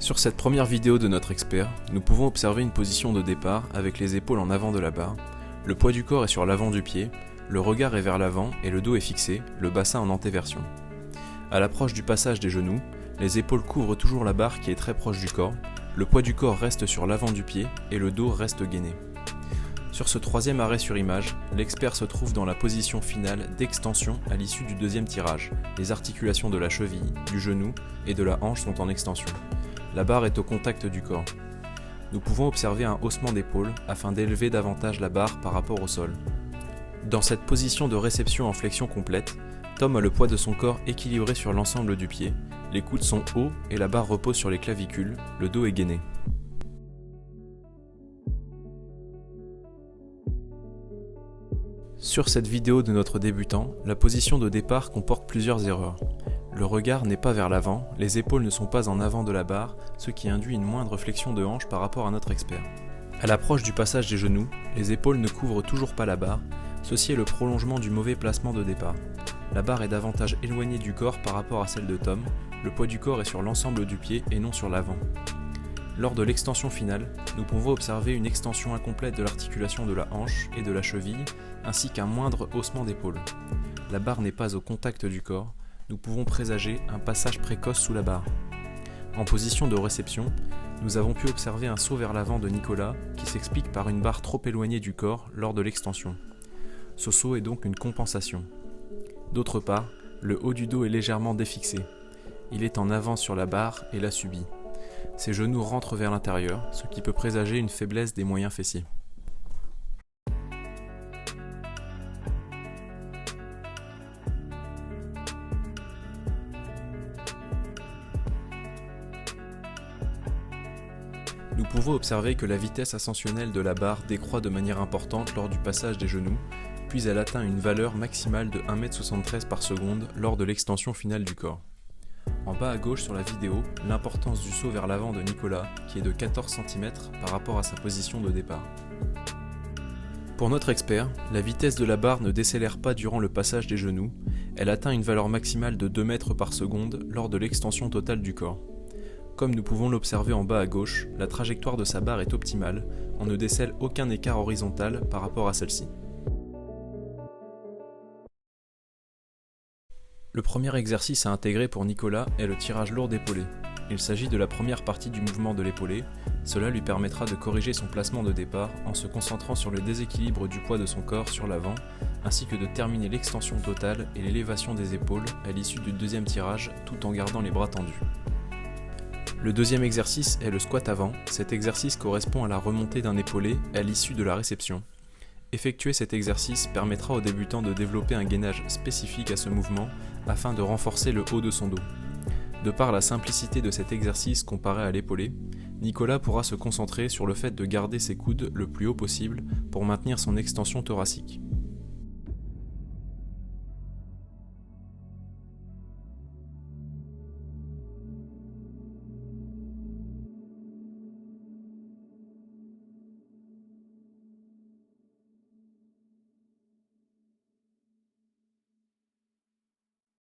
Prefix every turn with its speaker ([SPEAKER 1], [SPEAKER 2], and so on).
[SPEAKER 1] Sur cette première vidéo de notre expert, nous pouvons observer une position de départ avec les épaules en avant de la barre, le poids du corps est sur l'avant du pied, le regard est vers l'avant et le dos est fixé, le bassin en antéversion. À l'approche du passage des genoux, les épaules couvrent toujours la barre qui est très proche du corps, le poids du corps reste sur l'avant du pied et le dos reste gainé. Sur ce troisième arrêt sur image, l'expert se trouve dans la position finale d'extension à l'issue du deuxième tirage. Les articulations de la cheville, du genou et de la hanche sont en extension. La barre est au contact du corps. Nous pouvons observer un haussement d'épaule afin d'élever davantage la barre par rapport au sol. Dans cette position de réception en flexion complète, Tom a le poids de son corps équilibré sur l'ensemble du pied, les coudes sont hauts et la barre repose sur les clavicules, le dos est gainé. Sur cette vidéo de notre débutant, la position de départ comporte plusieurs erreurs. Le regard n'est pas vers l'avant, les épaules ne sont pas en avant de la barre, ce qui induit une moindre flexion de hanche par rapport à notre expert. À l'approche du passage des genoux, les épaules ne couvrent toujours pas la barre, ceci est le prolongement du mauvais placement de départ. La barre est davantage éloignée du corps par rapport à celle de Tom, le poids du corps est sur l'ensemble du pied et non sur l'avant. Lors de l'extension finale, nous pouvons observer une extension incomplète de l'articulation de la hanche et de la cheville, ainsi qu'un moindre haussement d'épaule. La barre n'est pas au contact du corps, nous pouvons présager un passage précoce sous la barre. En position de réception, nous avons pu observer un saut vers l'avant de Nicolas qui s'explique par une barre trop éloignée du corps lors de l'extension. Ce saut est donc une compensation. D'autre part, le haut du dos est légèrement défixé. Il est en avance sur la barre et la subit. Ses genoux rentrent vers l'intérieur, ce qui peut présager une faiblesse des moyens fessiers. Nous pouvons observer que la vitesse ascensionnelle de la barre décroît de manière importante lors du passage des genoux, puis elle atteint une valeur maximale de 1,73 m par seconde lors de l'extension finale du corps. En bas à gauche sur la vidéo, l'importance du saut vers l'avant de Nicolas, qui est de 14 cm par rapport à sa position de départ. Pour notre expert, la vitesse de la barre ne décélère pas durant le passage des genoux, elle atteint une valeur maximale de 2 m par seconde lors de l'extension totale du corps. Comme nous pouvons l'observer en bas à gauche, la trajectoire de sa barre est optimale, on ne décèle aucun écart horizontal par rapport à celle-ci. Le premier exercice à intégrer pour Nicolas est le tirage lourd d'épaulé. Il s'agit de la première partie du mouvement de l'épaulé, cela lui permettra de corriger son placement de départ en se concentrant sur le déséquilibre du poids de son corps sur l'avant, ainsi que de terminer l'extension totale et l'élévation des épaules à l'issue du deuxième tirage tout en gardant les bras tendus. Le deuxième exercice est le squat avant, cet exercice correspond à la remontée d'un épaulé à l'issue de la réception. Effectuer cet exercice permettra aux débutants de développer un gainage spécifique à ce mouvement afin de renforcer le haut de son dos. De par la simplicité de cet exercice comparé à l'épaulé, Nicolas pourra se concentrer sur le fait de garder ses coudes le plus haut possible pour maintenir son extension thoracique.